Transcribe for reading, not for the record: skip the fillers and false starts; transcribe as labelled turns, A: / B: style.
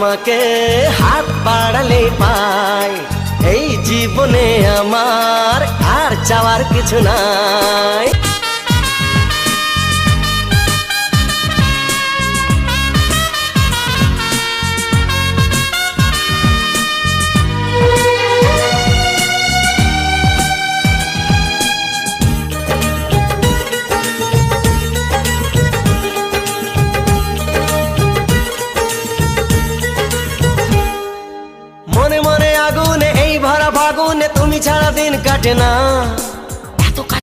A: তোমাকে হাত বাড়ালে পাই। এই জীবনে আমার আর চাওয়ার কিছু নাই। মনে মনে আগুনে এই ভরা ফাগুনে তুমি ছাড়া দিন কাটে না।